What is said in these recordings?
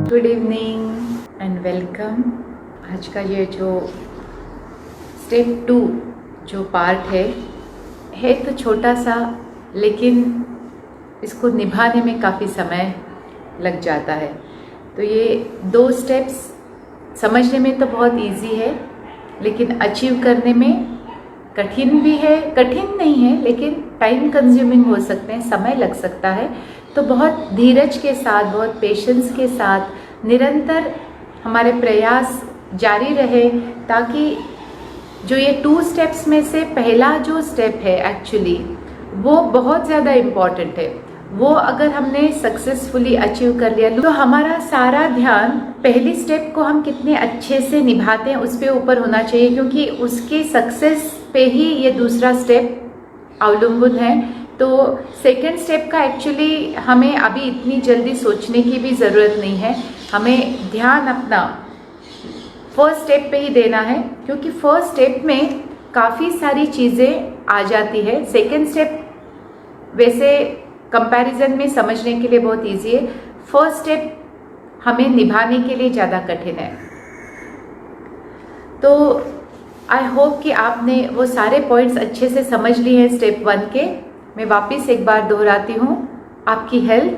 Good evening and welcome. आज का ये जो स्टेप 2 जो पार्ट है तो छोटा सा, लेकिन इसको निभाने में काफ़ी समय लग जाता है। तो ये 2 स्टेप्स समझने में तो बहुत इजी है, लेकिन अचीव करने में कठिन भी है। कठिन नहीं है, लेकिन टाइम कंज्यूमिंग हो सकते हैं, समय लग सकता है। तो बहुत धीरज के साथ, बहुत पेशेंस के साथ निरंतर हमारे प्रयास जारी रहे, ताकि जो ये 2 स्टेप्स में से पहला जो स्टेप है एक्चुअली वो बहुत ज़्यादा इम्पॉर्टेंट है। वो अगर हमने सक्सेसफुली अचीव कर लिया तो हमारा सारा ध्यान पहली स्टेप को हम कितने अच्छे से निभाते हैं उस पे ऊपर होना चाहिए, क्योंकि उसकी सक्सेस पे ही ये दूसरा स्टेप अवलंबन है। तो सेकंड स्टेप का एक्चुअली हमें अभी इतनी जल्दी सोचने की भी ज़रूरत नहीं है। हमें ध्यान अपना फर्स्ट स्टेप पे ही देना है, क्योंकि फर्स्ट स्टेप में काफ़ी सारी चीज़ें आ जाती है। सेकंड स्टेप वैसे कंपैरिजन में समझने के लिए बहुत इजी है, फर्स्ट स्टेप हमें निभाने के लिए ज़्यादा कठिन है। तो आई होप कि आपने वो सारे पॉइंट्स अच्छे से समझ लिए हैं स्टेप 1 के। मैं वापस एक बार दोहराती हूँ, आपकी हेल्थ,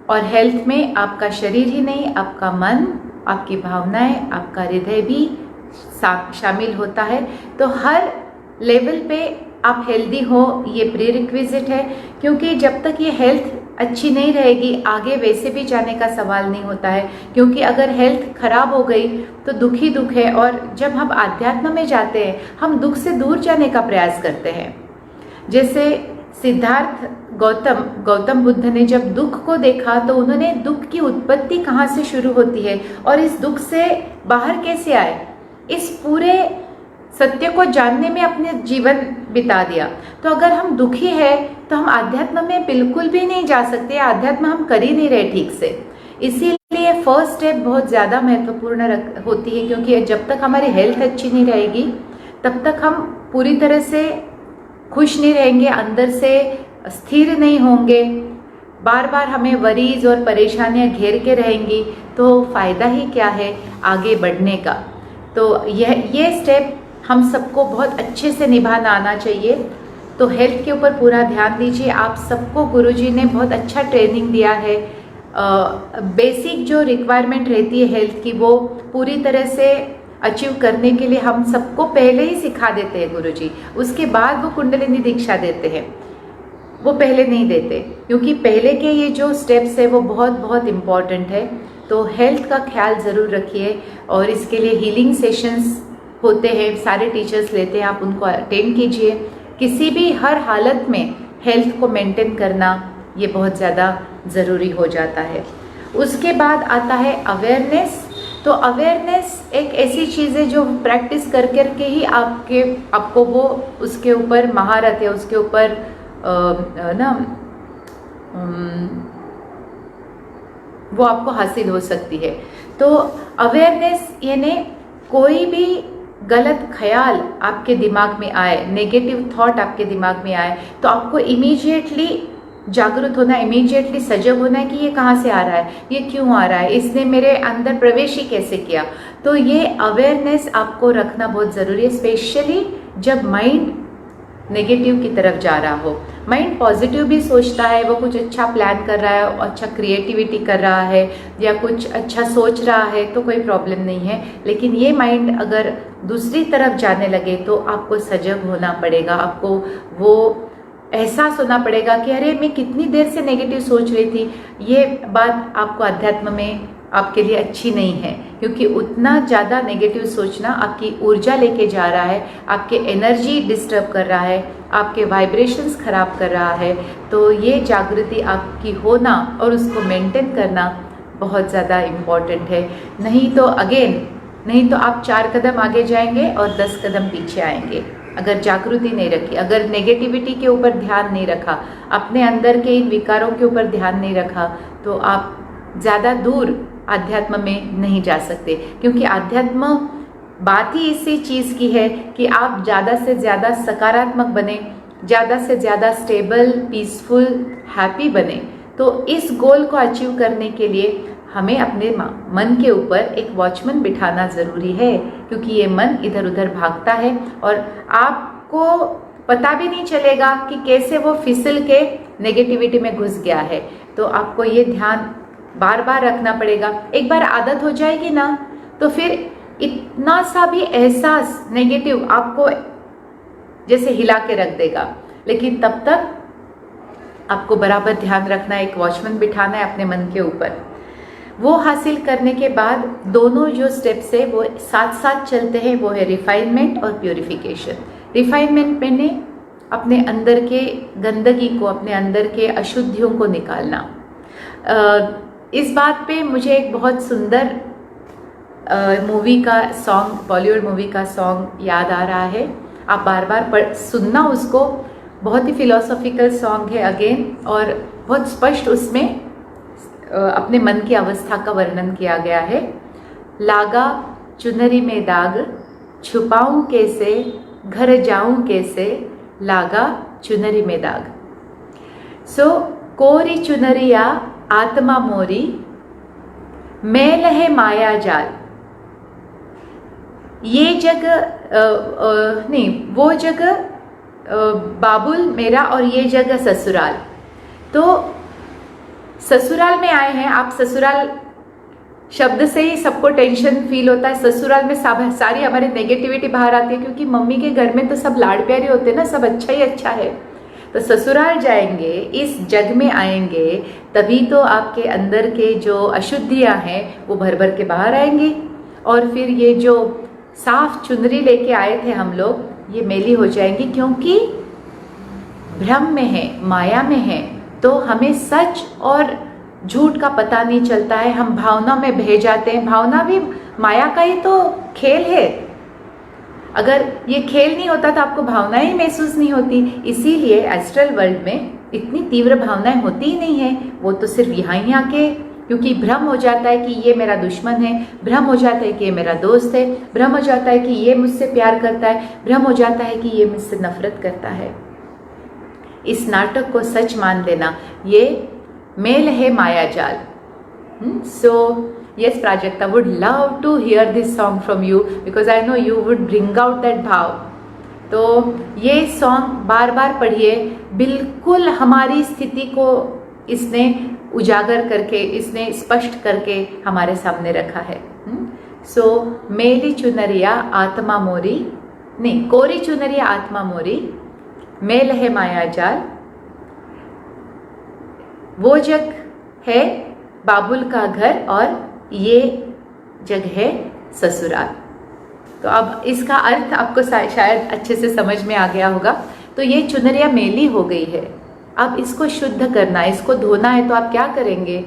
और हेल्थ में आपका शरीर ही नहीं, आपका मन, आपकी भावनाएं, आपका हृदय भी शामिल होता है। तो हर लेवल पे आप हेल्दी हो, ये प्री रिक्विजिट है, क्योंकि जब तक ये हेल्थ अच्छी नहीं रहेगी आगे वैसे भी जाने का सवाल नहीं होता है। क्योंकि अगर हेल्थ खराब हो गई तो दुख ही दुख है, और जब हम आध्यात्म में जाते हैं हम दुख से दूर जाने का प्रयास करते हैं। जैसे सिद्धार्थ गौतम बुद्ध ने जब दुख को देखा तो उन्होंने दुख की उत्पत्ति कहाँ से शुरू होती है और इस दुख से बाहर कैसे आए, इस पूरे सत्य को जानने में अपने जीवन बिता दिया। तो अगर हम दुखी है तो हम आध्यात्म में बिल्कुल भी नहीं जा सकते, आध्यात्म हम कर ही नहीं रहे ठीक से। इसीलिए फर्स्ट स्टेप बहुत ज़्यादा महत्वपूर्ण होती है, क्योंकि जब तक हमारी हेल्थ अच्छी नहीं रहेगी तब तक हम पूरी तरह से खुश नहीं रहेंगे, अंदर से स्थिर नहीं होंगे, बार बार हमें वरीज और परेशानियां घेर के रहेंगी, तो फ़ायदा ही क्या है आगे बढ़ने का। तो ये स्टेप हम सबको बहुत अच्छे से निभाना आना चाहिए। तो हेल्थ के ऊपर पूरा ध्यान दीजिए। आप सबको गुरुजी ने बहुत अच्छा ट्रेनिंग दिया है। बेसिक जो रिक्वायरमेंट रहती है हेल्थ की वो पूरी तरह से अचीव करने के लिए हम सबको पहले ही सिखा देते हैं गुरुजी। उसके बाद वो कुंडलिनी दीक्षा देते हैं, वो पहले नहीं देते, क्योंकि पहले के ये जो स्टेप्स है वो बहुत बहुत इम्पॉर्टेंट है। तो हेल्थ का ख्याल ज़रूर रखिए, और इसके लिए हीलिंग सेशंस होते हैं, सारे टीचर्स लेते हैं, आप उनको अटेंड कीजिए। किसी भी हर हालत में हेल्थ को मेंटेन करना ये बहुत ज़्यादा ज़रूरी हो जाता है। उसके बाद आता है अवेयरनेस। तो अवेयरनेस एक ऐसी चीज़ है जो प्रैक्टिस कर करके ही आपको वो उसके ऊपर महारत है, उसके ऊपर वो आपको हासिल हो सकती है। तो अवेयरनेस यानी कोई भी गलत ख्याल आपके दिमाग में आए, नेगेटिव थॉट आपके दिमाग में आए, तो आपको इमीडिएटली जागरूक होना, इमीडिएटली सजग होना है कि ये कहाँ से आ रहा है, ये क्यों आ रहा है, इसने मेरे अंदर प्रवेश ही कैसे किया। तो ये अवेयरनेस आपको रखना बहुत ज़रूरी है, स्पेशली जब माइंड नेगेटिव की तरफ जा रहा हो। माइंड पॉजिटिव भी सोचता है, वो कुछ अच्छा प्लान कर रहा है, अच्छा क्रिएटिविटी कर रहा है या कुछ अच्छा सोच रहा है तो कोई प्रॉब्लम नहीं है। लेकिन ये माइंड अगर दूसरी तरफ जाने लगे तो आपको सजग होना पड़ेगा, आपको वो एहसास होना पड़ेगा कि अरे मैं कितनी देर से नेगेटिव सोच रही थी। ये बात आपको अध्यात्म में आपके लिए अच्छी नहीं है, क्योंकि उतना ज़्यादा नेगेटिव सोचना आपकी ऊर्जा लेके जा रहा है, आपके एनर्जी डिस्टर्ब कर रहा है, आपके वाइब्रेशंस खराब कर रहा है। तो ये जागृति आपकी होना और उसको मेंटेन करना बहुत ज़्यादा इम्पॉर्टेंट है। नहीं तो आप 4 कदम आगे जाएंगे और 10 कदम पीछे आएंगे। अगर जागृति नहीं रखी, अगर नेगेटिविटी के ऊपर ध्यान नहीं रखा, अपने अंदर के इन विकारों के ऊपर ध्यान नहीं रखा, तो आप ज़्यादा दूर आध्यात्म में नहीं जा सकते। क्योंकि आध्यात्म बात ही इसी चीज़ की है कि आप ज़्यादा से ज़्यादा सकारात्मक बने, ज़्यादा से ज़्यादा स्टेबल, पीसफुल, हैप्पी बने। तो इस गोल को अचीव करने के लिए हमें अपने मन के ऊपर एक वॉचमैन बिठाना ज़रूरी है, क्योंकि ये मन इधर उधर भागता है और आपको पता भी नहीं चलेगा कि कैसे वो फिसल के नेगेटिविटी में घुस गया है। तो आपको ये ध्यान बार बार रखना पड़ेगा। एक बार आदत हो जाएगी ना, तो फिर इतना सा भी एहसास नेगेटिव आपको जैसे हिला के रख देगा, लेकिन तब तक आपको बराबर ध्यान रखना है, एक वॉचमैन बिठाना है अपने मन के ऊपर। वो हासिल करने के बाद दोनों जो स्टेप्स है वो साथ साथ चलते हैं, वो है रिफाइनमेंट और प्योरिफिकेशन। रिफाइनमेंट मैंने अपने अंदर के गंदगी को, अपने अंदर के अशुद्धियों को निकालना। इस बात पे मुझे एक बहुत सुंदर मूवी का सॉन्ग, बॉलीवुड मूवी का सॉन्ग याद आ रहा है। आप बार बार सुनना उसको, बहुत ही फिलोसॉफिकल सॉन्ग है अगेन, और बहुत स्पष्ट उसमें अपने मन की अवस्था का वर्णन किया गया है। लागा चुनरी में दाग, छुपाऊं कैसे, घर जाऊं कैसे, लागा चुनरी में दाग। सो कोरी चुनरिया आत्मा मोरी, मैल है माया जाल। ये जगह नहीं, वो जगह बाबुल मेरा और ये जगह ससुराल। तो ससुराल में आए हैं आप। ससुराल शब्द से ही सबको टेंशन फील होता है। ससुराल में सारी हमारी नेगेटिविटी बाहर आती है, क्योंकि मम्मी के घर में तो सब लाड़ प्यारे होते हैं ना, सब अच्छा ही अच्छा है। तो ससुराल जाएंगे, इस जग में आएंगे, तभी तो आपके अंदर के जो अशुद्धियां हैं वो भर भर के बाहर आएंगी, और फिर ये जो साफ चुनरी लेके आए थे हम लोग, ये मैली हो जाएंगी, क्योंकि भ्रम में है, माया में है। तो हमें सच और झूठ का पता नहीं चलता है, हम भावना में बह जाते हैं। भावना भी माया का ही तो खेल है। अगर ये खेल नहीं होता तो आपको भावनाएं ही महसूस नहीं होती। इसीलिए एस्ट्रल वर्ल्ड में इतनी तीव्र भावनाएं होती ही नहीं है, वो तो सिर्फ यहाँ ही आके, क्योंकि भ्रम हो जाता है कि ये मेरा दुश्मन है, भ्रम हो जाता है कि ये मेरा दोस्त है, भ्रम हो जाता है कि ये मुझसे प्यार करता है, भ्रम हो जाता है कि ये मुझसे नफरत करता है। इस नाटक को सच मान लेना, ये मेल है माया जाल। So yes Prajakta, would love to hear this song from you because I know you would bring out that भाव। तो ये सॉन्ग बार बार पढ़िए, बिल्कुल हमारी स्थिति को इसने उजागर करके, इसने स्पष्ट करके हमारे सामने रखा है। सो मेली चुनरिया आत्मा मोरी, नहीं, कोरी चुनरिया आत्मा मोरी, मेल है माया जाल। वो जग है बाबुल का घर और ये जग है ससुराल। तो अब इसका अर्थ आपको शायद अच्छे से समझ में आ गया होगा। तो ये चुनरिया मेली हो गई है, अब इसको शुद्ध करना है, इसको धोना है। तो आप क्या करेंगे?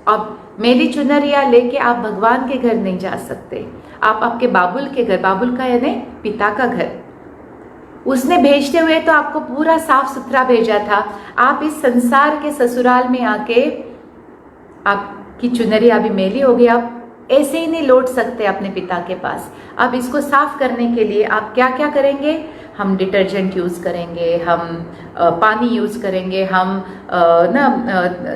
अब मेली चुनरिया लेके आप भगवान के घर नहीं जा सकते, आप आपके बाबुल के घर, बाबुल का यानी पिता का घर, उसने भेजते हुए तो आपको पूरा साफ सुथरा भेजा था। आप इस संसार के ससुराल में आके आपकी चुनरी अभी मेली हो गई, आप ऐसे ही नहीं लौट सकते अपने पिता के पास। अब इसको साफ करने के लिए आप क्या क्या करेंगे? हम डिटर्जेंट यूज़ करेंगे, हम पानी यूज़ करेंगे, हम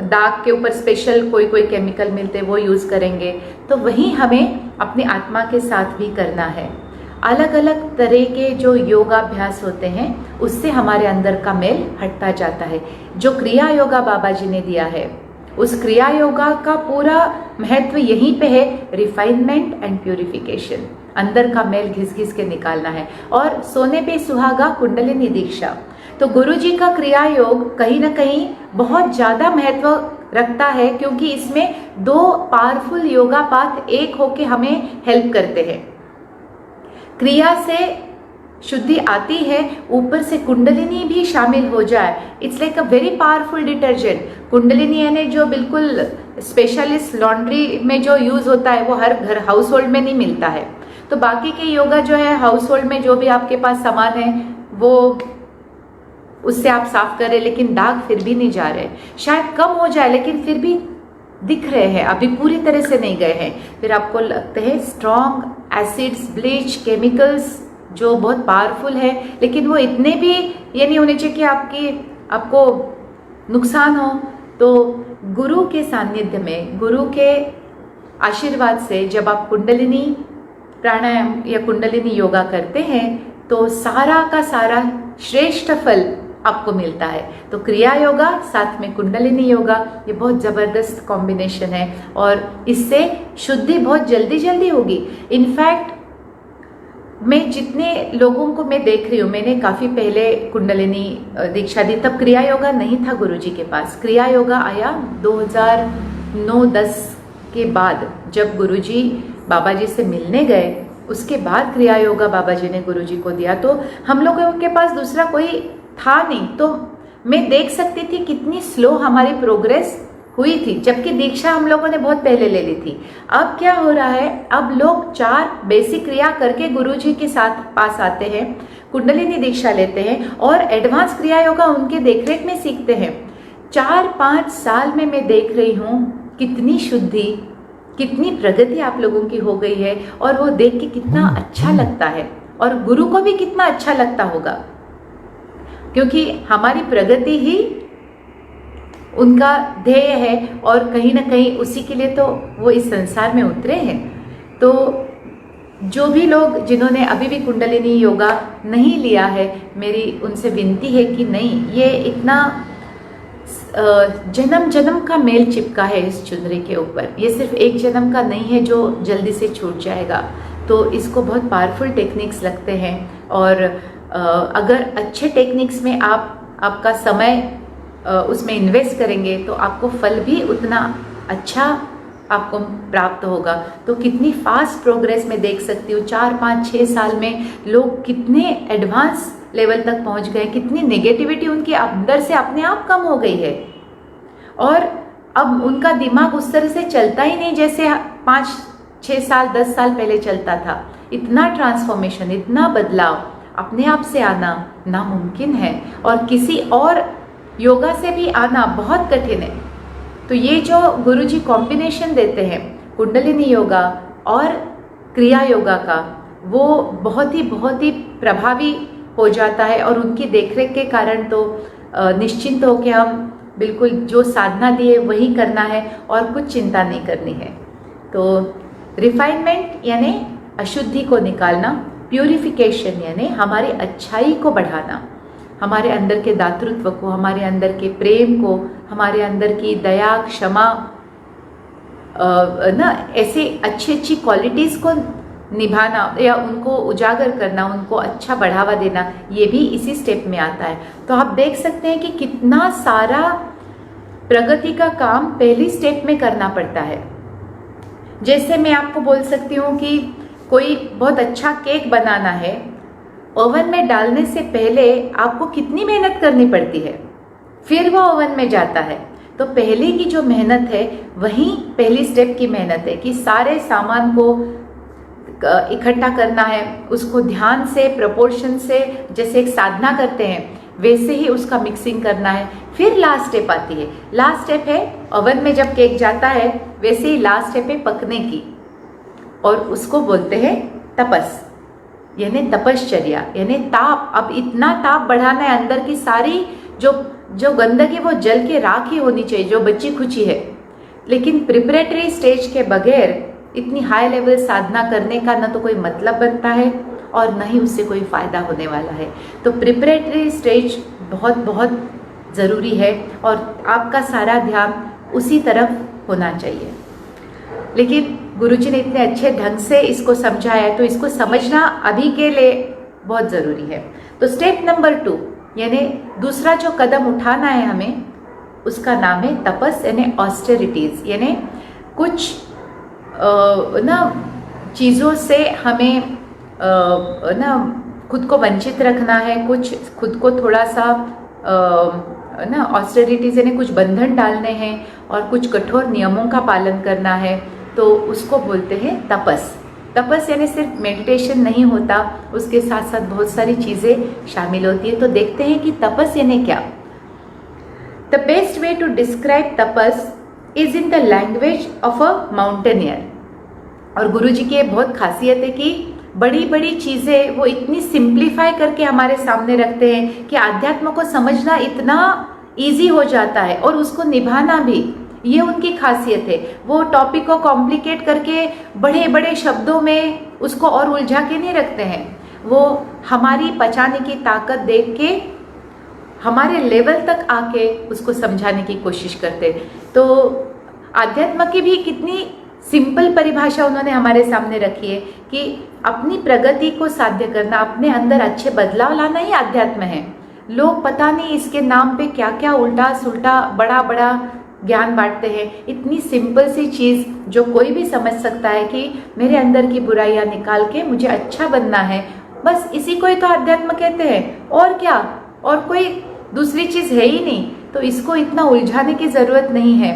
दाग के ऊपर स्पेशल कोई कोई केमिकल मिलते वो यूज़ करेंगे। तो वही हमें अपनी आत्मा के साथ भी करना है। अलग अलग तरह के जो योगाभ्यास होते हैं उससे हमारे अंदर का मेल हटता जाता है। जो क्रिया योगा बाबा जी ने दिया है, उस क्रिया योगा का पूरा महत्व यहीं पे है, रिफाइनमेंट एंड प्यूरिफिकेशन। अंदर का मेल घिस घिस के निकालना है। और सोने पे सुहागा कुंडलिनी दीक्षा। तो गुरु जी का क्रिया योग कहीं ना कहीं बहुत ज़्यादा महत्व रखता है, क्योंकि इसमें दो पावरफुल योगा पाथ एक होके हमें हेल्प करते हैं। क्रिया से शुद्धि आती है, ऊपर से कुंडलिनी भी शामिल हो जाए, it's like a very powerful detergent. Kundalini यानी जो बिल्कुल स्पेशलिस्ट लॉन्ड्री में जो यूज़ होता है वो हर घर हाउस होल्ड में नहीं मिलता है। तो बाकी के योगा जो है हाउस होल्ड में जो भी आपके पास सामान है वो उससे आप साफ करें, लेकिन दाग फिर भी नहीं जा रहे। शायद कम हो जाए लेकिन फिर भी दिख रहे हैं, अभी पूरी तरह से नहीं गए हैं। फिर आपको लगते हैं स्ट्रॉन्ग एसिड्स, ब्लीच, केमिकल्स जो बहुत पावरफुल है, लेकिन वो इतने भी ये नहीं होने चाहिए कि आपको नुकसान हो। तो गुरु के सानिध्य में, गुरु के आशीर्वाद से जब आप कुंडलिनी प्राणायाम या कुंडलिनी योगा करते हैं तो सारा का सारा श्रेष्ठ फल आपको मिलता है। तो क्रिया योगा साथ में कुंडलिनी योगा, ये बहुत ज़बरदस्त कॉम्बिनेशन है और इससे शुद्धि बहुत जल्दी जल्दी होगी। इनफैक्ट मैं जितने लोगों को मैं देख रही हूँ, मैंने काफ़ी पहले कुंडलिनी दीक्षा दी, तब क्रिया योगा नहीं था गुरुजी के पास। क्रिया योगा आया 2009-10 के बाद, जब गुरुजी बाबा जी से मिलने गए, उसके बाद क्रिया योगा बाबा जी ने गुरुजी को दिया। तो हम लोगों के पास दूसरा कोई था नहीं, तो मैं देख सकती थी कितनी स्लो हमारी प्रोग्रेस हुई थी, जबकि दीक्षा हम लोगों ने बहुत पहले ले ली थी। अब क्या हो रहा है, अब लोग 4 बेसिक क्रिया करके गुरुजी के साथ पास आते हैं, कुंडलिनी दीक्षा लेते हैं और एडवांस क्रिया योगा उनके देखरेख में सीखते हैं। 4-5 साल में मैं देख रही हूँ कितनी शुद्धि, कितनी प्रगति आप लोगों की हो गई है और वो देख के कितना अच्छा लगता है और गुरु को भी कितना अच्छा लगता होगा, क्योंकि हमारी प्रगति ही उनका ध्येय है और कहीं ना कहीं उसी के लिए तो वो इस संसार में उतरे हैं। तो जो भी लोग जिन्होंने अभी भी कुंडलिनी योगा नहीं लिया है, मेरी उनसे विनती है कि नहीं, ये इतना जन्म जन्म का मेल चिपका है इस चुनरी के ऊपर, ये सिर्फ एक जन्म का नहीं है जो जल्दी से छूट जाएगा। तो इसको बहुत पावरफुल टेक्निक्स लगते हैं और अगर अच्छे टेक्निक्स में आपका समय उसमें इन्वेस्ट करेंगे तो आपको फल भी उतना अच्छा आपको प्राप्त होगा। तो कितनी फास्ट प्रोग्रेस मैं देख सकती हूँ, 4-5-6 साल में लोग कितने एडवांस लेवल तक पहुँच गए, कितनी नेगेटिविटी उनके अंदर से अपने आप कम हो गई है और अब उनका दिमाग उस तरह से चलता ही नहीं जैसे 5-6 साल 10 साल पहले चलता था। इतना ट्रांसफॉर्मेशन, इतना बदलाव अपने आप से आना नामुमकिन है और किसी और योगा से भी आना बहुत कठिन है। तो ये जो गुरुजी कॉम्बिनेशन देते हैं कुंडलिनी योगा और क्रिया योगा का, वो बहुत ही प्रभावी हो जाता है और उनकी देखरेख के कारण तो निश्चिंत हो के हम बिल्कुल जो साधना दिए वही करना है और कुछ चिंता नहीं करनी है। तो रिफाइनमेंट यानी अशुद्धि को निकालना, प्यूरिफिकेशन यानी हमारी अच्छाई को बढ़ाना, हमारे अंदर के दातृत्व को, हमारे अंदर के प्रेम को, हमारे अंदर की दया, क्षमा, ऐसे अच्छी क्वालिटीज़ को निभाना या उनको उजागर करना, उनको अच्छा बढ़ावा देना, ये भी इसी स्टेप में आता है। तो आप देख सकते हैं कि कितना सारा प्रगति का काम पहली स्टेप में करना पड़ता है। जैसे मैं आपको बोल सकती हूँ कि कोई बहुत अच्छा केक बनाना है, ओवन में डालने से पहले आपको कितनी मेहनत करनी पड़ती है, फिर वो ओवन में जाता है। तो पहले की जो मेहनत है वही पहली स्टेप की मेहनत है कि सारे सामान को इकट्ठा करना है, उसको ध्यान से, प्रोपोर्शन से, जैसे एक साधना करते हैं वैसे ही उसका मिक्सिंग करना है। फिर लास्ट स्टेप आती है, लास्ट स्टेप है ओवन में जब केक जाता है वैसे ही लास्ट स्टेप है पकने की, और उसको बोलते हैं तपस यानी तपश्चर्या यानी ताप। अब इतना ताप बढ़ाना है, अंदर की सारी जो गंदगी वो जल के राख ही होनी चाहिए, जो बची खुची है। लेकिन प्रिपरेटरी स्टेज के बगैर इतनी हाई लेवल साधना करने का न तो कोई मतलब बनता है और न ही उससे कोई फ़ायदा होने वाला है। तो प्रिपरेटरी स्टेज बहुत ज़रूरी है और आपका सारा ध्यान उसी तरफ होना चाहिए। लेकिन गुरुजी ने इतने अच्छे ढंग से इसको समझाया है तो इसको समझना अभी के लिए बहुत ज़रूरी है। तो स्टेप नंबर 2 यानी दूसरा जो कदम उठाना है हमें, उसका नाम है तपस यानी ऑस्टेरिटीज़। यानी कुछ चीज़ों से हमें खुद को वंचित रखना है, कुछ खुद को थोड़ा सा ऑस्टेरिटीज़ यानी कुछ बंधन डालने हैं और कुछ कठोर नियमों का पालन करना है, तो उसको बोलते हैं तपस। तपस यानी सिर्फ मेडिटेशन नहीं होता, उसके साथ साथ बहुत सारी चीज़ें शामिल होती है। तो देखते हैं कि तपस यानी क्या। The best way to describe tapas is in the language of a mountaineer. और गुरुजी की बहुत खासियत है कि बड़ी बड़ी चीज़ें वो इतनी सिंप्लीफाई करके हमारे सामने रखते हैं कि आध्यात्म को समझना इतना ईजी हो जाता है और उसको निभाना भी ये उनकी खासियत है। वो टॉपिक को कॉम्प्लिकेट करके बड़े बड़े शब्दों में उसको और उलझा के नहीं रखते हैं। वो हमारी पचाने की ताकत देख के हमारे लेवल तक आके उसको समझाने की कोशिश करते। तो आध्यात्म की भी कितनी सिंपल परिभाषा उन्होंने हमारे सामने रखी है कि अपनी प्रगति को साध्य करना, अपने अंदर अच्छे बदलाव लाना ही आध्यात्म है। लोग पता नहीं इसके नाम पे क्या क्या उल्टा सुल्टा बड़ा बड़ा ज्ञान बांटते हैं। इतनी सिंपल सी चीज़ जो कोई भी समझ सकता है कि मेरे अंदर की बुराइयां निकाल के मुझे अच्छा बनना है, बस इसी को ही तो अध्यात्म कहते हैं। और क्या, और कोई दूसरी चीज़ है ही नहीं। तो इसको इतना उलझाने की ज़रूरत नहीं है।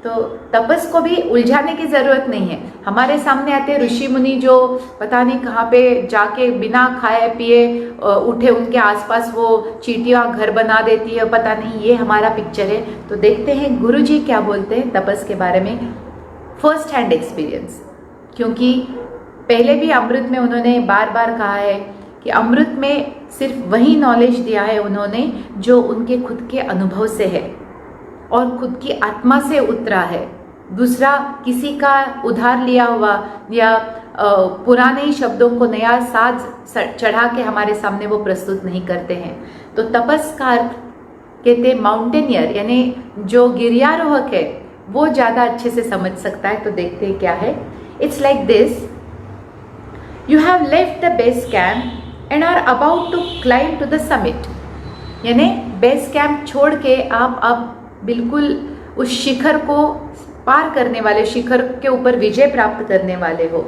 तो तपस को भी उलझाने की ज़रूरत नहीं है। हमारे सामने आते ऋषि मुनि जो पता नहीं कहाँ पे जाके बिना खाए पिए उठे, उनके आसपास वो चींटियाँ घर बना देती है, पता नहीं, ये हमारा पिक्चर है। तो देखते हैं गुरुजी क्या बोलते हैं तपस के बारे में, फर्स्ट हैंड एक्सपीरियंस। क्योंकि पहले भी अमृत में उन्होंने बार बार कहा है कि अमृत में सिर्फ वही नॉलेज दिया है उन्होंने जो उनके खुद के अनुभव से है और खुद की आत्मा से उतरा है। दूसरा किसी का उधार लिया हुआ या पुराने शब्दों को नया साज चढ़ा के हमारे सामने वो प्रस्तुत नहीं करते हैं। तो तपस का अर्थ कहते हैं माउंटेनियर, यानी जो गिरियारोहक है वो ज़्यादा अच्छे से समझ सकता है। तो देखते हैं क्या है। It's like this, you have left the base camp and are about to climb to the summit. यानी बेस कैंप छोड़ के आप अब बिल्कुल उस शिखर को पार करने वाले, शिखर के ऊपर विजय प्राप्त करने वाले हो।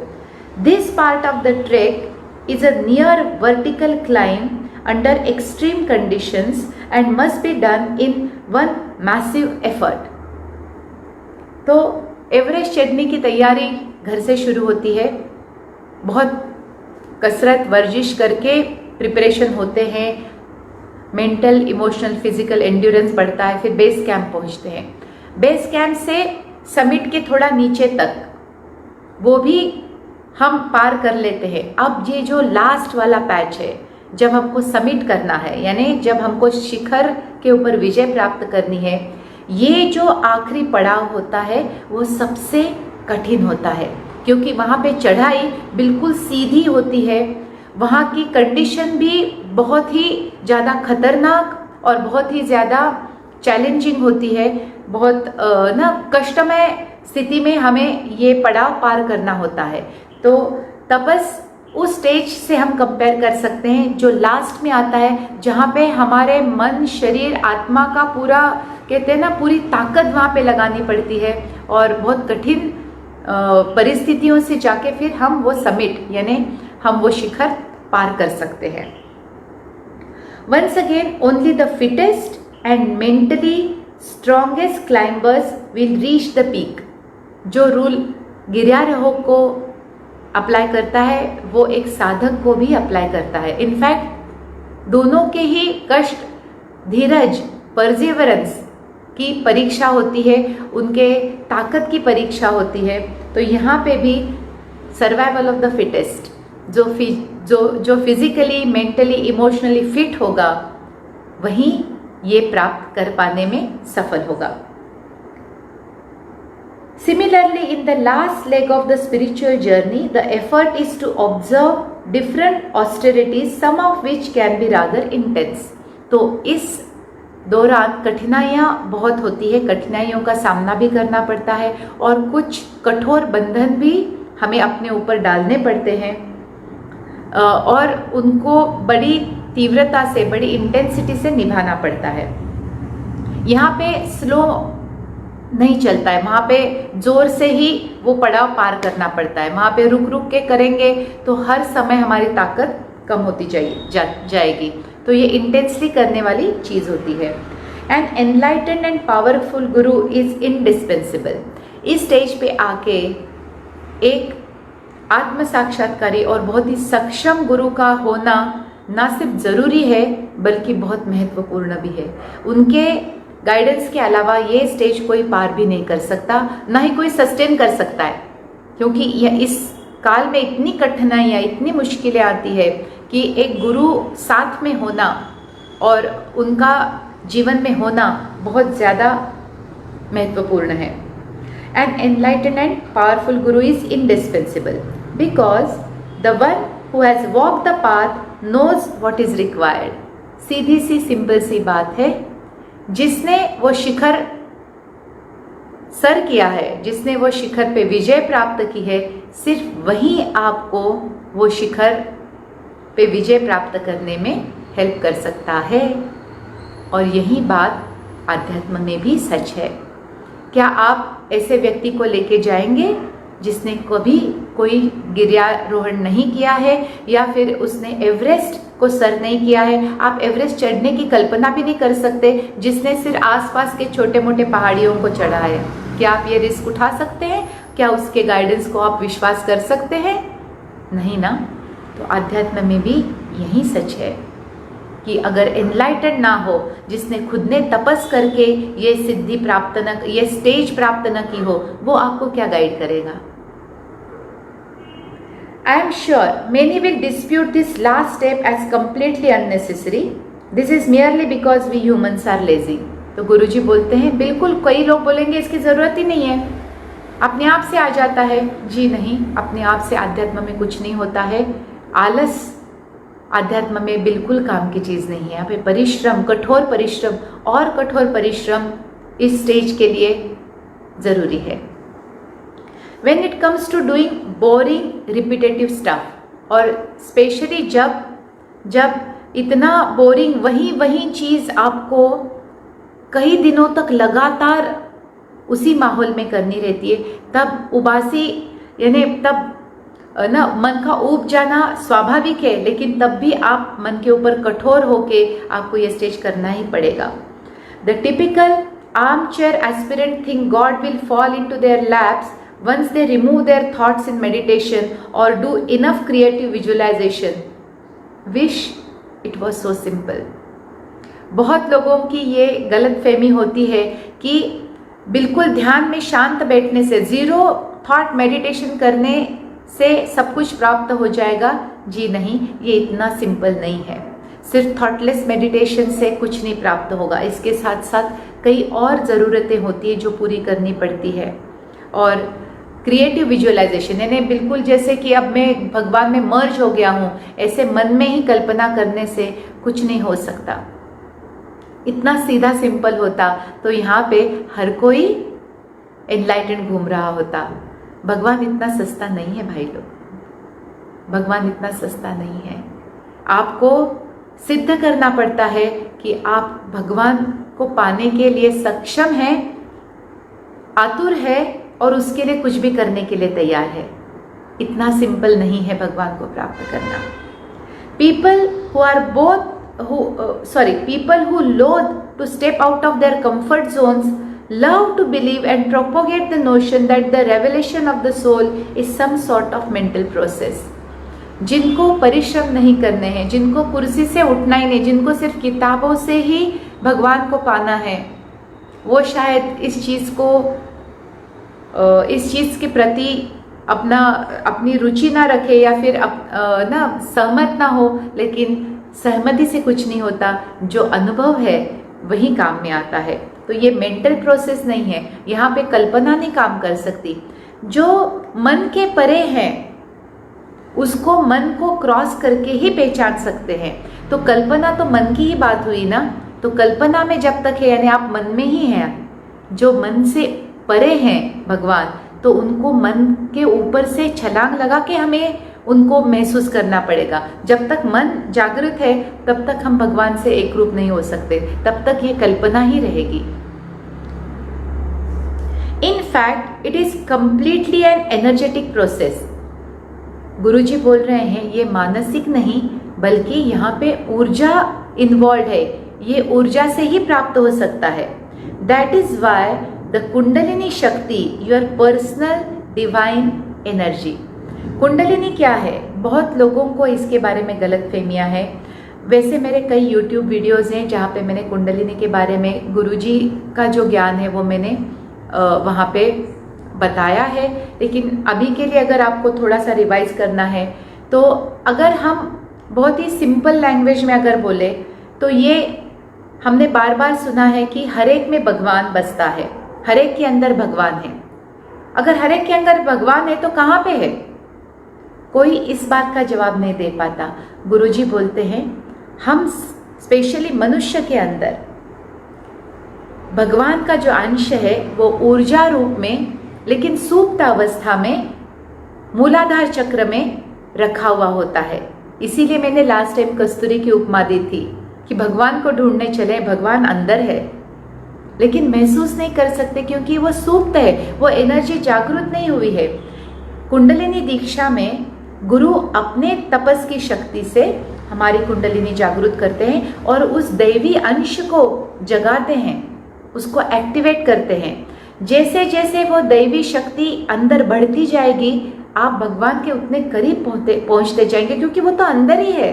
This part of the trek is a near vertical climb under extreme conditions and must be done in one massive effort. तो एवरेस्ट चढ़ने की तैयारी घर से शुरू होती है। बहुत कसरत वर्जिश करके प्रिपरेशन होते हैं, मेंटल इमोशनल फिजिकल एंड्योरेंस बढ़ता है, फिर बेस कैंप पहुंचते हैं। बेस कैंप से समिट के थोड़ा नीचे तक वो भी हम पार कर लेते हैं। अब ये जो लास्ट वाला पैच है, जब हमको समिट करना है, यानी जब हमको शिखर के ऊपर विजय प्राप्त करनी है, ये जो आखिरी पड़ाव होता है वो सबसे कठिन होता है। क्योंकि वहाँ पे चढ़ाई बिल्कुल सीधी होती है, वहाँ की कंडीशन भी बहुत ही ज़्यादा खतरनाक और बहुत ही ज़्यादा चैलेंजिंग होती है। बहुत कष्टमय स्थिति में हमें ये पड़ाव पार करना होता है। तो तपस उस स्टेज से हम कंपेयर कर सकते हैं जो लास्ट में आता है, जहाँ पे हमारे मन शरीर आत्मा का पूरा कहते हैं ना पूरी ताकत वहाँ पे लगानी पड़ती है और बहुत कठिन परिस्थितियों से जाके फिर हम वो समिट यानी हम वो शिखर पार कर सकते हैं। Once again only the fittest and mentally strongest climbers will reach the peak. जो रूल गिरियारोहक को अप्लाई करता है वो एक साधक को भी अप्लाई करता है। इनफैक्ट दोनों के ही कष्ट, धीरज, परसिवरेंस की परीक्षा होती है, उनके ताकत की परीक्षा होती है। तो यहाँ पे भी सर्वाइवल ऑफ द फिटेस्ट, जो फिजिकली मेंटली इमोशनली फिट होगा वही ये प्राप्त कर पाने में सफल होगा। Similarly, in the last leg of the spiritual journey, the effort is to observe different austerities, some of which can be rather intense. तो इस दौरान कठिनाइयाँ बहुत होती है, कठिनाइयों का सामना भी करना पड़ता है और कुछ कठोर बंधन भी हमें अपने ऊपर डालने पड़ते हैं और उनको बड़ी तीव्रता से, बड़ी इंटेंसिटी से निभाना पड़ता है। यहाँ पे स्लो नहीं चलता है, वहाँ पे जोर से ही वो पड़ाव पार करना पड़ता है। वहाँ पे रुक रुक के करेंगे तो हर समय हमारी ताकत कम होती जाएगी। तो ये इंटेंसली करने वाली चीज़ होती है। N enlightened and powerful Guru is indispensable. इस स्टेज पे आके एक आत्म साक्षात्कारी और बहुत ही सक्षम गुरु का होना ना सिर्फ ज़रूरी है बल्कि बहुत महत्वपूर्ण भी है। उनके गाइडेंस के अलावा ये स्टेज कोई पार भी नहीं कर सकता, ना ही कोई सस्टेन कर सकता है। क्योंकि यह इस काल में इतनी कठिनाइयाँ, इतनी मुश्किलें आती है कि एक गुरु साथ में होना और उनका जीवन में होना बहुत ज़्यादा महत्वपूर्ण है। An enlightened and powerful guru is indispensable because the one who has walked the path knows what is required. सीधी सी सिंपल सी बात है, जिसने वो शिखर सर किया है, जिसने वो शिखर पे विजय प्राप्त की है, सिर्फ वही आपको वो शिखर पे विजय प्राप्त करने में हेल्प कर सकता है। और यही बात आध्यात्म में भी सच है। क्या आप ऐसे व्यक्ति को लेके जाएंगे जिसने कभी कोई गिर्यारोहण नहीं किया है या फिर उसने एवरेस्ट को सर नहीं किया है? आप एवरेस्ट चढ़ने की कल्पना भी नहीं कर सकते जिसने सिर्फ आसपास के छोटे मोटे पहाड़ियों को चढ़ा है। क्या आप ये रिस्क उठा सकते हैं? क्या उसके गाइडेंस को आप विश्वास कर सकते हैं? नहीं ना। तो आध्यात्म में भी यही सच है कि अगर एनलाइटेड ना हो, जिसने खुद ने तपस करके ये सिद्धि प्राप्त न, ये स्टेज प्राप्त न की हो, वो आपको क्या गाइड करेगा? I am sure many will dispute this last step as completely unnecessary. This is merely because we humans are lazy. तो गुरुजी बोलते हैं बिल्कुल, कई लोग बोलेंगे इसकी ज़रूरत ही नहीं है, अपने आप से आ जाता है। जी नहीं, अपने आप से आध्यात्म में कुछ नहीं होता है। आलस आध्यात्म में बिल्कुल काम की चीज़ नहीं है। यहाँ पे परिश्रम, कठोर परिश्रम और कठोर परिश्रम इस स्टेज के लिए ज़रूरी है। When it comes to doing boring repetitive stuff, और स्पेशली जब इतना बोरिंग वही चीज़ आपको कई दिनों तक लगातार उसी माहौल में करनी रहती है, तब उबासी यानी तब ना मन का ऊब जाना स्वाभाविक है, लेकिन तब भी आप मन के ऊपर कठोर होके आपको ये स्टेज करना ही पड़ेगा। The typical armchair aspirant think God will fall into their laps once they remove their thoughts in meditation or do enough creative visualization. Wish it was so simple. बहुत लोगों की ये गलत फहमी होती है कि बिल्कुल ध्यान में शांत बैठने से, जीरो थॉट मेडिटेशन करने से सब कुछ प्राप्त हो जाएगा। जी नहीं, ये इतना सिंपल नहीं है। सिर्फ थॉटलेस मेडिटेशन से कुछ नहीं प्राप्त होगा, इसके साथ साथ कई और ज़रूरतें होती है जो पूरी करनी पड़ती है। और क्रिएटिव विजुअलाइजेशन यानी बिल्कुल जैसे कि अब मैं भगवान में मर्ज हो गया हूँ, ऐसे मन में ही कल्पना करने से कुछ नहीं हो सकता। इतना सीधा सिंपल होता तो यहाँ पे हर कोई एनलाइटेंड घूम रहा होता। भगवान इतना सस्ता नहीं है भाई लोग, भगवान इतना सस्ता नहीं है। आपको सिद्ध करना पड़ता है कि आप भगवान को पाने के लिए सक्षम हैं, आतुर है और उसके लिए कुछ भी करने के लिए तैयार है। इतना सिंपल नहीं है भगवान को प्राप्त करना। People who loathe to step out of their comfort zones love to believe and propagate the notion that the revelation of the soul is some sort of mental process. जिनको परिश्रम नहीं करने हैं, जिनको कुर्सी से उठना ही नहीं, जिनको सिर्फ किताबों से ही भगवान को पाना है, वो शायद इस चीज़ के प्रति अपनी रुचि ना रखे या फिर ना सहमत ना हो। लेकिन सहमति से कुछ नहीं होता, जो अनुभव है वही काम में आता है। तो ये मेंटल प्रोसेस नहीं है, यहाँ पे कल्पना नहीं काम कर सकती। जो मन के परे है उसको मन को क्रॉस करके ही पहचान सकते हैं। तो कल्पना तो मन की ही बात हुई ना। तो कल्पना में जब तक है यानी आप मन में ही हैं, जो मन से परे हैं भगवान, तो उनको मन के ऊपर से छलांग लगा के हमें उनको महसूस करना पड़ेगा। जब तक मन जागृत है तब तक हम भगवान से एक रूप नहीं हो सकते, तब तक ये कल्पना ही रहेगी। In fact it is completely an energetic process. Guruji बोल रहे हैं ये मानसिक नहीं बल्कि यहाँ पे ऊर्जा इन्वॉल्व है, ये ऊर्जा से ही प्राप्त हो सकता है। That is why the kundalini shakti your personal divine energy. Kundalini क्या है? बहुत लोगों को इसके बारे में गलत फहमियाँ हैं। वैसे मेरे कई YouTube वीडियोज़ हैं जहाँ पे मैंने कुंडलिनी के बारे में गुरुजी का जो ज्ञान है वो मैंने वहाँ पे बताया है। लेकिन अभी के लिए अगर आपको थोड़ा सा रिवाइज करना है तो अगर हम बहुत ही सिंपल लैंग्वेज में अगर बोले तो ये हमने बार बार सुना है कि हर एक में भगवान बसता है, हर एक के अंदर भगवान है। अगर हर एक के अंदर भगवान है तो कहाँ पे है? कोई इस बात का जवाब नहीं दे पाता। गुरुजी बोलते हैं हम स्पेशली मनुष्य के अंदर भगवान का जो अंश है वो ऊर्जा रूप में, लेकिन सुप्त अवस्था में मूलाधार चक्र में रखा हुआ होता है। इसीलिए मैंने लास्ट टाइम कस्तूरी की उपमा दी थी कि भगवान को ढूंढने चले, भगवान अंदर है लेकिन महसूस नहीं कर सकते क्योंकि वो सुप्त है, वो एनर्जी जागृत नहीं हुई है। कुंडलिनी दीक्षा में गुरु अपने तपस की शक्ति से हमारी कुंडलिनी जागृत करते हैं और उस दैवी अंश को जगाते हैं, उसको एक्टिवेट करते हैं। जैसे जैसे वो दैवी शक्ति अंदर बढ़ती जाएगी आप भगवान के उतने करीब पहुंचते जाएंगे, क्योंकि वो तो अंदर ही है,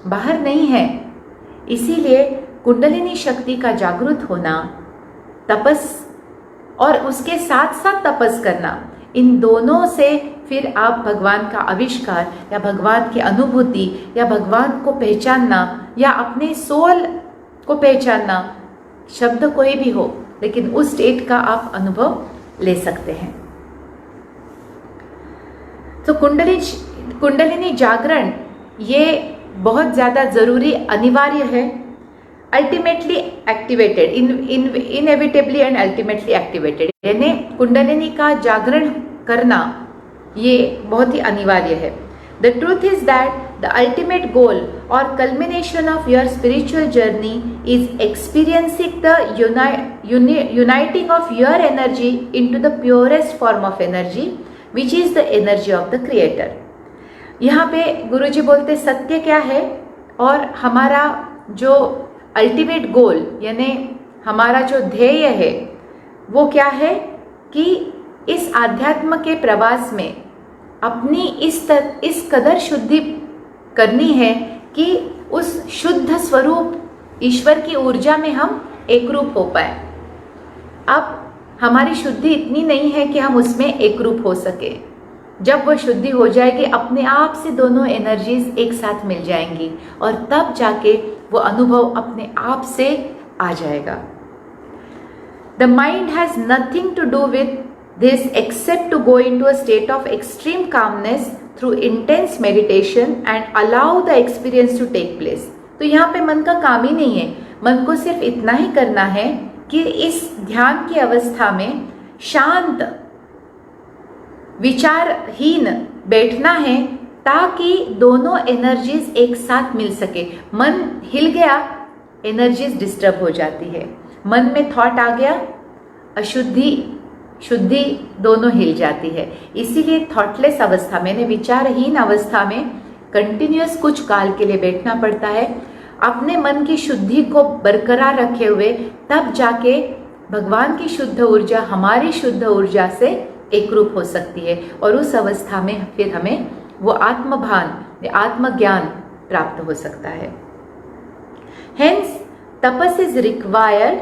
बाहर नहीं है। इसीलिए कुंडलिनी शक्ति का जागृत होना, तपस और उसके साथ साथ तपस करना, इन दोनों से फिर आप भगवान का आविष्कार या भगवान की अनुभूति या भगवान को पहचानना या अपने सोल को पहचानना, शब्द कोई भी हो लेकिन उस स्टेट का आप अनुभव ले सकते हैं। तो कुंडलिनी जागरण ये बहुत ज़्यादा ज़रूरी, अनिवार्य है। Ultimately activated, inevitably and ultimately activated, यानी कुंडलिनी का जागरण करना ये बहुत ही अनिवार्य है। The truth is that the ultimate goal और culmination of your spiritual journey is experiencing the uniting of your energy into the purest form of energy which is the energy of the creator. यहाँ पे गुरुजी बोलते सत्य क्या है और हमारा जो अल्टीमेट गोल यानी हमारा जो ध्येय है वो क्या है कि इस आध्यात्म के प्रवास में अपनी इस कदर शुद्धि करनी है कि उस शुद्ध स्वरूप ईश्वर की ऊर्जा में हम एक रूप हो पाए। अब हमारी शुद्धि इतनी नहीं है कि हम उसमें एक रूप हो सके। जब वो शुद्धि हो जाएगी अपने आप से दोनों एनर्जीज एक साथ मिल जाएंगी और तब जाके वो अनुभव अपने आप से आ जाएगा। The mind has nothing to do with this except to go into a state of extreme calmness through intense meditation and allow the experience to take place। तो यहाँ पे मन का काम ही नहीं है, मन को सिर्फ इतना ही करना है कि इस ध्यान की अवस्था में शांत विचारहीन बैठना है ताकि दोनों एनर्जीज एक साथ मिल सके। मन हिल गया एनर्जीज डिस्टर्ब हो जाती है, मन में थॉट आ गया अशुद्धि शुद्धि दोनों हिल जाती है। इसीलिए थॉटलेस अवस्था में, विचारहीन अवस्था में कंटिन्यूअस कुछ काल के लिए बैठना पड़ता है, अपने मन की शुद्धि को बरकरार रखे हुए, तब जाके भगवान की शुद्ध ऊर्जा हमारी शुद्ध ऊर्जा से एक रूप हो सकती है और उस अवस्था में फिर हमें वो आत्मभान, आत्मज्ञान प्राप्त हो सकता है। Hence tapas is required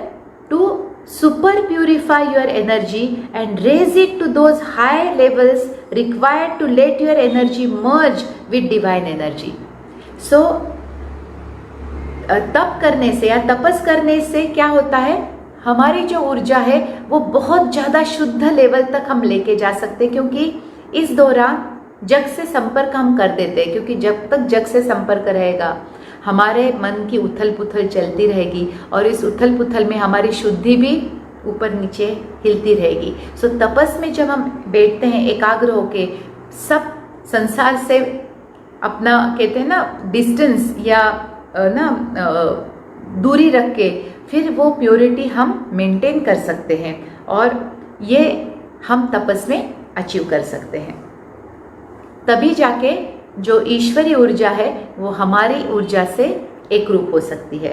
to super purify your energy and raise it to those high levels required to let your energy merge with divine energy। So तप करने से या तपस करने से क्या होता है, हमारी जो ऊर्जा है वो बहुत ज़्यादा शुद्ध लेवल तक हम लेके जा सकते हैं, क्योंकि इस दौरान जग से संपर्क हम कर देते हैं। क्योंकि जब तक जग से संपर्क रहेगा हमारे मन की उथल पुथल चलती रहेगी और इस उथल पुथल में हमारी शुद्धि भी ऊपर नीचे हिलती रहेगी। सो तपस में जब हम बैठते हैं एकाग्र होके, सब संसार से अपना कहते हैं ना डिस्टेंस या ना दूरी रख के फिर वो प्योरिटी हम मेंटेन कर सकते हैं और ये हम तपस में अचीव कर सकते हैं। तभी जाके जो ईश्वरीय ऊर्जा है वो हमारी ऊर्जा से एक रूप हो सकती है।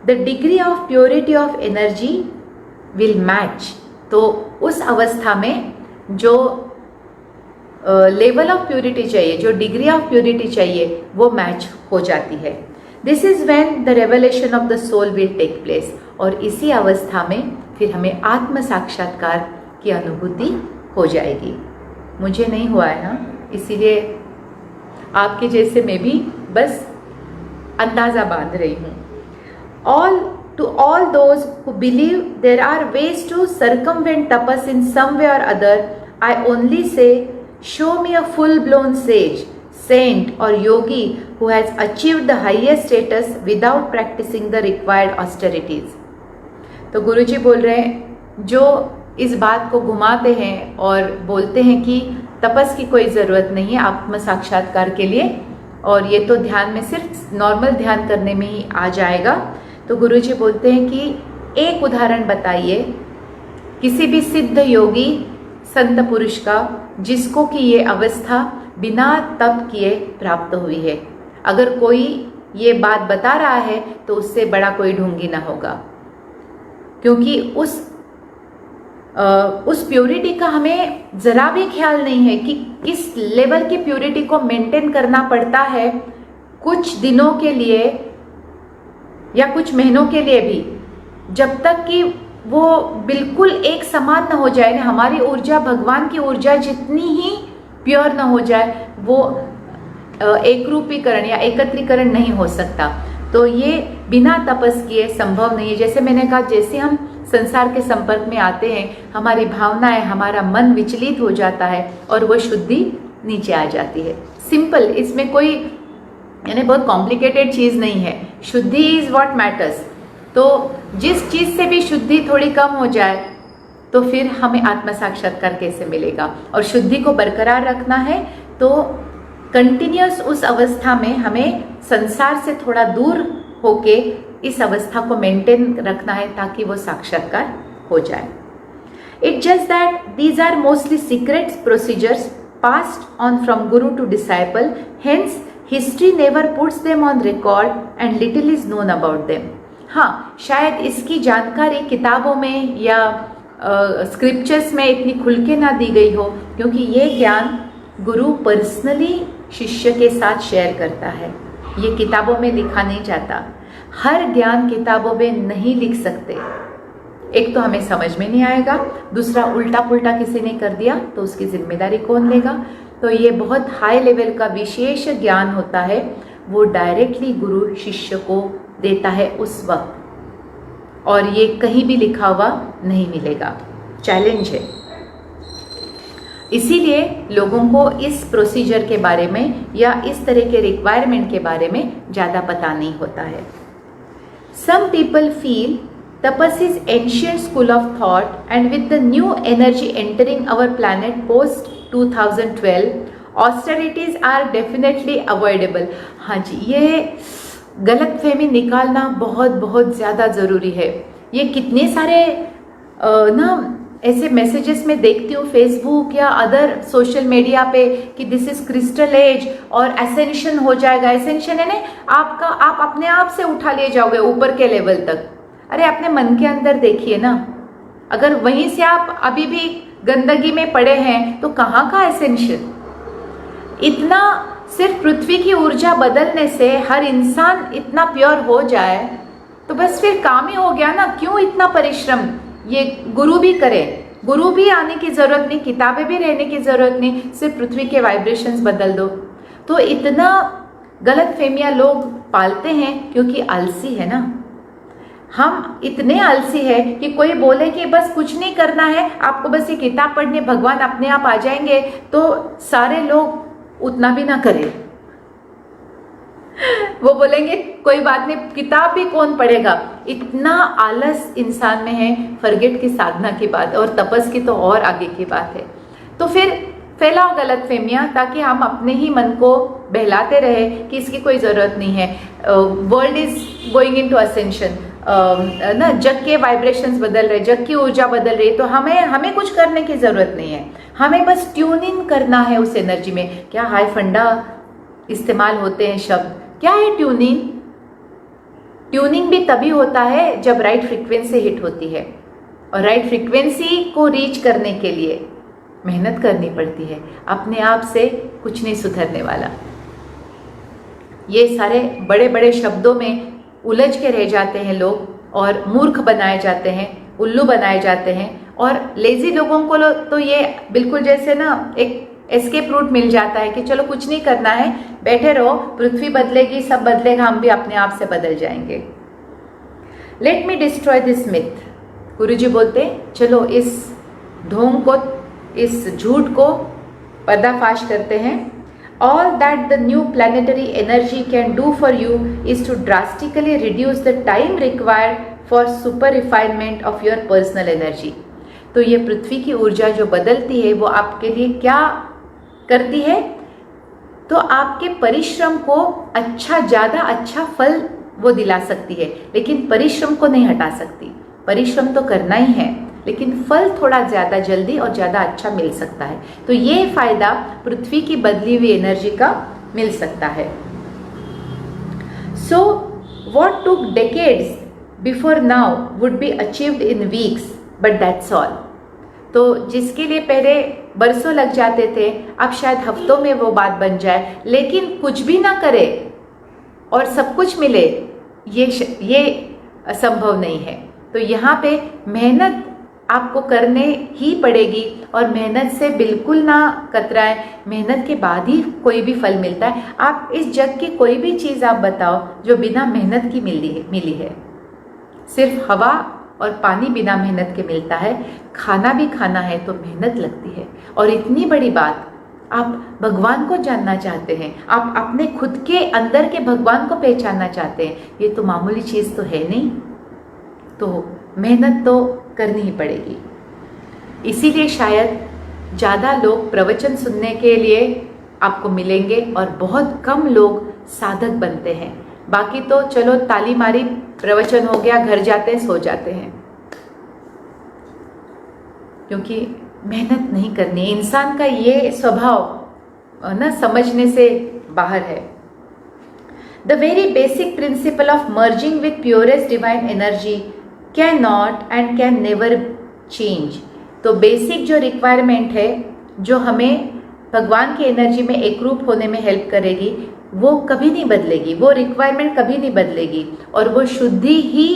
The degree of purity of energy will match, तो उस अवस्था में जो लेवल ऑफ प्योरिटी चाहिए, जो डिग्री ऑफ प्योरिटी चाहिए वो मैच हो जाती है। This is when the revelation of the soul will take place, और इसी अवस्था में फिर हमें आत्म साक्षात्कार की अनुभूति हो जाएगी। मुझे नहीं हुआ है ना, इसीलिए आपके जैसे मैं भी बस अंदाज़ा बांध रही हूँ। All To all those who believe there are ways to circumvent tapas in some way or other, I only say, show me a full-blown sage, saint or yogi who has achieved the highest status without practicing the required austerities. तो गुरुजी बोल रहे हैं, जो इस बात को घुमाते हैं और बोलते हैं कि तपस की कोई ज़रूरत नहीं है आत्म साक्षात्कार के लिए, और ये तो ध्यान में सिर्फ नॉर्मल ध्यान करने में ही आ जाएगा, तो गुरुजी बोलते हैं कि एक उदाहरण बताइए किसी भी सिद्ध योगी संत पुरुष का जिसको कि ये अवस्था बिना तप किए प्राप्त हुई है। अगर कोई ये बात बता रहा है तो उससे बड़ा कोई ढोंगी ना होगा, क्योंकि उस प्योरिटी का हमें ज़रा भी ख्याल नहीं है कि किस लेवल की प्योरिटी को मेंटेन करना पड़ता है कुछ दिनों के लिए या कुछ महीनों के लिए भी, जब तक कि वो बिल्कुल एक समान न हो जाए ना, हमारी ऊर्जा भगवान की ऊर्जा जितनी ही प्योर न हो जाए, वो एक रूपीकरण या एकत्रीकरण नहीं हो सकता। तो ये बिना तपस किए संभव नहीं है। जैसे मैंने कहा, जैसे हम संसार के संपर्क में आते हैं, हमारी भावनाएं, हमारा मन विचलित हो जाता है और वो शुद्धि नीचे आ जाती है। सिंपल, इसमें कोई यानी बहुत कॉम्प्लिकेटेड चीज़ नहीं है। शुद्धि इज़ व्हाट मैटर्स। तो जिस चीज़ से भी शुद्धि थोड़ी कम हो जाए तो फिर हमें आत्म साक्षात्कार कैसे मिलेगा। और शुद्धि को बरकरार रखना है तो कंटिन्यूस उस अवस्था में हमें संसार से थोड़ा दूर होके इस अवस्था को मेंटेन रखना है ताकि वो साक्षात्कार हो जाए। It just that these are mostly secret procedures passed on from guru to disciple, hence history never puts them on record and little is known about them. हाँ, शायद इसकी जानकारी किताबों में या स्क्रिप्चर्स में इतनी खुल के ना दी गई हो, क्योंकि ये ज्ञान गुरु पर्सनली शिष्य के साथ शेयर करता है। ये किताबों में लिखा नहीं जाता। हर ज्ञान किताबों में नहीं लिख सकते। एक तो हमें समझ में नहीं आएगा, दूसरा उल्टा पुल्टा किसी ने कर दिया तो उसकी जिम्मेदारी कौन लेगा। तो ये बहुत हाई लेवल का विशेष ज्ञान होता है, वो डायरेक्टली गुरु शिष्य को देता है उस वक्त, और ये कहीं भी लिखा हुआ नहीं मिलेगा। चैलेंज है। इसीलिए लोगों को इस प्रोसीजर के बारे में या इस तरह के रिक्वायरमेंट के बारे में ज़्यादा पता नहीं होता है। Some people feel tapas is ancient school of thought, and with the new energy entering our planet post 2012, austerities are definitely avoidable। हाँ जी, ये गलत फहमी निकालना बहुत बहुत ज़्यादा ज़रूरी है। ये कितने सारे ऐसे मैसेजेस में देखती हूँ फेसबुक या अदर सोशल मीडिया पे कि दिस इज क्रिस्टल एज और एसेंशन हो जाएगा। एसेंशन है ना, आप अपने आप से उठा लिए जाओगे ऊपर के लेवल तक। अरे अपने मन के अंदर देखिए ना, अगर वहीं से आप अभी भी गंदगी में पड़े हैं तो कहाँ का एसेंशन। इतना सिर्फ पृथ्वी की ऊर्जा बदलने से हर इंसान इतना प्योर हो जाए तो बस फिर काम ही हो गया ना। क्यों इतना परिश्रम। ये गुरु भी करे, गुरु भी आने की ज़रूरत नहीं, किताबें भी रहने की ज़रूरत नहीं, सिर्फ पृथ्वी के वाइब्रेशंस बदल दो। तो इतना गलत फहमियाँ लोग पालते हैं क्योंकि आलसी है ना। हम इतने आलसी है कि कोई बोले कि बस कुछ नहीं करना है, आपको बस ये किताब पढ़नी, भगवान अपने आप आ जाएंगे, तो सारे लोग उतना भी ना करें। वो बोलेंगे कोई बात नहीं, किताब भी कौन पढ़ेगा। इतना आलस इंसान में है, फॉरगेट की साधना की बात और तपस की तो और आगे की बात है। तो फिर फैलाओ गलत फहमियाँ ताकि हम अपने ही मन को बहलाते रहे कि इसकी कोई ज़रूरत नहीं है। World is going into ascension ना, जग के वाइब्रेशंस बदल रहे, जग की ऊर्जा बदल रही है, तो हमें कुछ करने की ज़रूरत नहीं है। हमें बस ट्यून इन करना है उस एनर्जी में। क्या हाई फंडा इस्तेमाल होते हैं शब्द। क्या है ट्यूनिंग। ट्यूनिंग भी तभी होता है जब राइट फ्रीक्वेंसी हिट होती है, और राइट फ्रीक्वेंसी को रीच करने के लिए मेहनत करनी पड़ती है। अपने आप से कुछ नहीं सुधरने वाला। ये सारे बड़े बड़े शब्दों में उलझ के रह जाते हैं लोग और मूर्ख बनाए जाते हैं, उल्लू बनाए जाते हैं। और लेजी लोगों को तो ये बिल्कुल जैसे ना एक एस्केप रूट मिल जाता है कि चलो कुछ नहीं करना है, बैठे रहो, पृथ्वी बदलेगी, सब बदलेगा, हम भी अपने आप से बदल जाएंगे। Let me destroy this myth. Guruji बोलते हैं चलो इस ढोंग को, इस झूठ को पर्दाफाश करते हैं। All that the new planetary energy can do for you is to drastically reduce the time required for super refinement of your personal energy। तो ये पृथ्वी की ऊर्जा जो बदलती है वो आपके लिए क्या करती है? तो आपके परिश्रम को ज़्यादा अच्छा फल वो दिला सकती है, लेकिन परिश्रम को नहीं हटा सकती। परिश्रम तो करना ही है, लेकिन फल थोड़ा ज़्यादा जल्दी और ज़्यादा अच्छा मिल सकता है। तो ये फायदा पृथ्वी की बदली हुई एनर्जी का मिल सकता है। So what took decades before now would be achieved in weeks, but that's all. तो जिसके लिए पहले बरसों लग जाते थे, अब शायद हफ्तों में वो बात बन जाए। लेकिन कुछ भी ना करे और सब कुछ मिले, ये असंभव नहीं है। तो यहाँ पे मेहनत आपको करने ही पड़ेगी, और मेहनत से बिल्कुल ना कतराएं। मेहनत के बाद ही कोई भी फल मिलता है। आप इस जग की कोई भी चीज़ आप बताओ जो बिना मेहनत की मिली है। सिर्फ हवा और पानी बिना मेहनत के मिलता है। खाना भी खाना है तो मेहनत लगती है। और इतनी बड़ी बात, आप भगवान को जानना चाहते हैं, आप अपने खुद के अंदर के भगवान को पहचानना चाहते हैं, ये तो मामूली चीज़ तो है नहीं। तो मेहनत तो करनी ही पड़ेगी। इसीलिए शायद ज़्यादा लोग प्रवचन सुनने के लिए आपको मिलेंगे और बहुत कम लोग साधक बनते हैं। बाकी तो चलो ताली मारी, प्रवचन हो गया, घर जाते हैं, सो जाते हैं, क्योंकि मेहनत नहीं करनी है। इंसान का ये स्वभाव ना समझने से बाहर है। The very basic principle of merging with purest divine energy can not and can never change. तो बेसिक जो रिक्वायरमेंट है जो हमें भगवान की एनर्जी में एकरूप होने में हेल्प करेगी, वो कभी नहीं बदलेगी। वो रिक्वायरमेंट कभी नहीं बदलेगी, और वो शुद्धि ही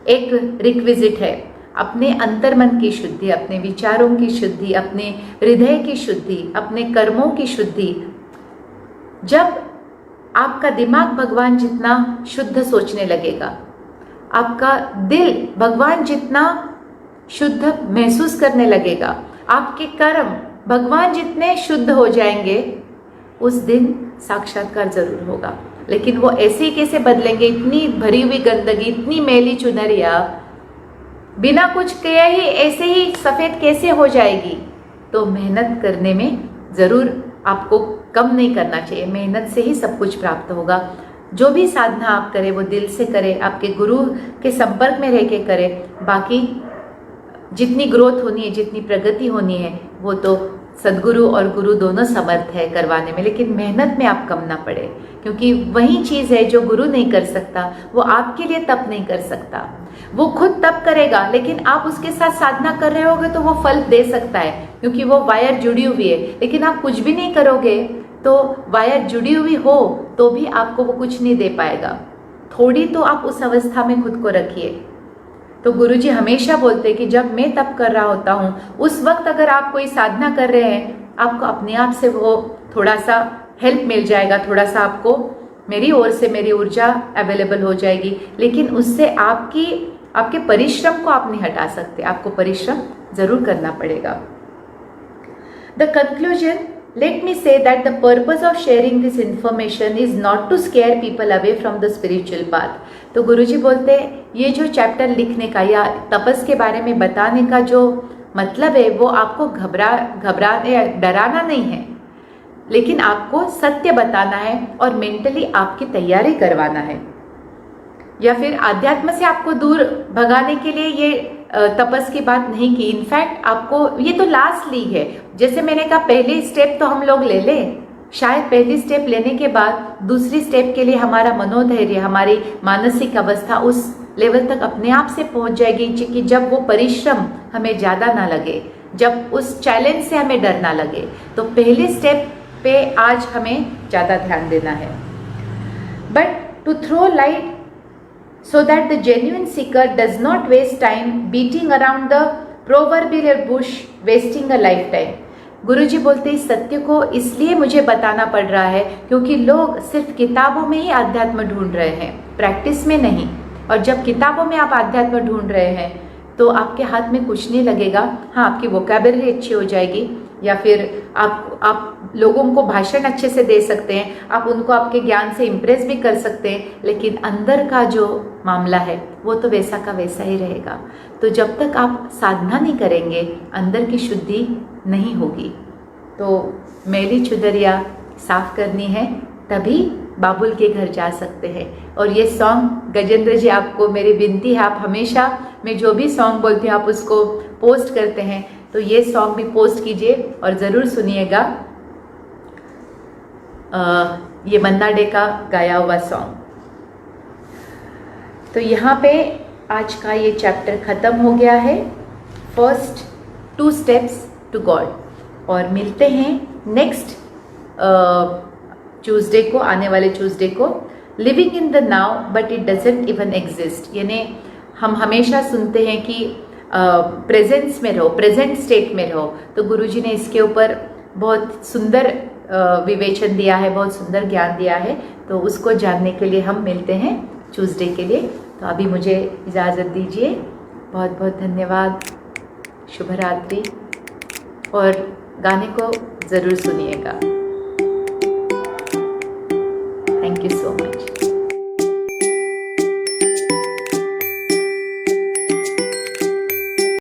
एक रिक्विजिट है। अपने अंतर्मन की शुद्धि, अपने विचारों की शुद्धि, अपने हृदय की शुद्धि, अपने कर्मों की शुद्धि। जब आपका दिमाग भगवान जितना शुद्ध सोचने लगेगा, आपका दिल भगवान जितना शुद्ध महसूस करने लगेगा, आपके कर्म भगवान जितने शुद्ध हो जाएंगे, उस दिन साक्षात्कार जरूर होगा। लेकिन वो ऐसे ही कैसे बदलेंगे? इतनी भरी हुई गंदगी, इतनी मैली चुनरिया बिना कुछ किए ही ऐसे ही सफ़ेद कैसे हो जाएगी? तो मेहनत करने में ज़रूर आपको कम नहीं करना चाहिए। मेहनत से ही सब कुछ प्राप्त होगा। जो भी साधना आप करें वो दिल से करें, आपके गुरु के संपर्क में रह के करें। बाकी जितनी ग्रोथ होनी है, जितनी प्रगति होनी है, वो तो सदगुरु और गुरु दोनों समर्थ है करवाने में। लेकिन मेहनत में आप कम ना पड़े, क्योंकि वही चीज़ है जो गुरु नहीं कर सकता, वो आपके लिए तप नहीं कर सकता। वो खुद तप करेगा, लेकिन आप उसके साथ साधना कर रहे होगे तो वो फल दे सकता है, क्योंकि वो वायर जुड़ी हुई है। लेकिन आप कुछ भी नहीं करोगे तो वायर जुड़ी हुई हो तो भी आपको वो कुछ नहीं दे पाएगा। थोड़ी तो आप उस अवस्था में खुद को रखिए। तो गुरुजी हमेशा बोलते हैं कि जब मैं तप कर रहा होता हूँ, उस वक्त अगर आप कोई साधना कर रहे हैं, आपको अपने आप से वो थोड़ा सा हेल्प मिल जाएगा, थोड़ा सा आपको मेरी ओर से मेरी ऊर्जा अवेलेबल हो जाएगी। लेकिन उससे आपके परिश्रम को आप नहीं हटा सकते, आपको परिश्रम जरूर करना पड़ेगा। The conclusion, let me say that the purpose of sharing this information is not to scare people away from the spiritual path। तो गुरुजी बोलते हैं ये जो चैप्टर लिखने का या तपस के बारे में बताने का जो मतलब है, वो आपको घबराने डराना नहीं है, लेकिन आपको सत्य बताना है और मेंटली आपकी तैयारी करवाना है। या फिर आध्यात्म से आपको दूर भगाने के लिए ये तपस की बात नहीं की। इनफैक्ट आपको ये तो लास्ट लीग है। जैसे मैंने कहा, पहली स्टेप तो हम लोग ले लें, शायद पहली स्टेप लेने के बाद दूसरी स्टेप के लिए हमारा मनोधैर्य, हमारी मानसिक अवस्था उस लेवल तक अपने आप से पहुंच जाएगी कि जब वो परिश्रम हमें ज़्यादा ना लगे, जब उस चैलेंज से हमें डर ना लगे। तो पहली स्टेप पे आज हमें ज़्यादा ध्यान देना है। But to throw light so that the genuine seeker does not waste time beating around the proverbial bush, wasting a lifetime। गुरुजी बोलते हैं इस सत्य को इसलिए मुझे बताना पड़ रहा है क्योंकि लोग सिर्फ किताबों में ही आध्यात्म ढूंढ रहे हैं, प्रैक्टिस में नहीं। और जब किताबों में आप आध्यात्म ढूंढ रहे हैं तो आपके हाथ में कुछ नहीं लगेगा। हाँ, आपकी वोकैबुलरी अच्छी हो जाएगी, या फिर आप लोगों को भाषण अच्छे से दे सकते हैं, आप उनको आपके ज्ञान से इम्प्रेस भी कर सकते हैं, लेकिन अंदर का जो मामला है वो तो वैसा का वैसा ही रहेगा। तो जब तक आप साधना नहीं करेंगे, अंदर की शुद्धि नहीं होगी। तो मैली चुदरिया साफ करनी है, तभी बाबुल के घर जा सकते हैं। और ये सॉन्ग गजेंद्र जी, आपको मेरी विनती है, आप हमेशा मैं जो भी सॉन्ग बोलती हूँ आप उसको पोस्ट करते हैं, तो ये सॉन्ग भी पोस्ट कीजिए और ज़रूर सुनिएगा। ये मन्ना डे का गाया हुआ सॉन्ग। तो यहाँ पे आज का ये चैप्टर ख़त्म हो गया है, फर्स्ट 2 स्टेप्स टू गॉड। और मिलते हैं नेक्स्ट ट्यूसडे को, आने वाले ट्यूसडे को, living in the now but it doesn't even exist. यानी हम हमेशा सुनते हैं कि प्रेजेंस में रहो, प्रेजेंट स्टेट में रहो। तो गुरुजी ने इसके ऊपर बहुत सुंदर विवेचन दिया है, बहुत सुंदर ज्ञान दिया है। तो उसको जानने के लिए हम मिलते हैं ट्यूसडे के लिए। तो अभी मुझे इजाज़त दीजिए, बहुत बहुत धन्यवाद, शुभ रात्रि। और गाने को ज़रूर सुनिएगा। Thank you so much.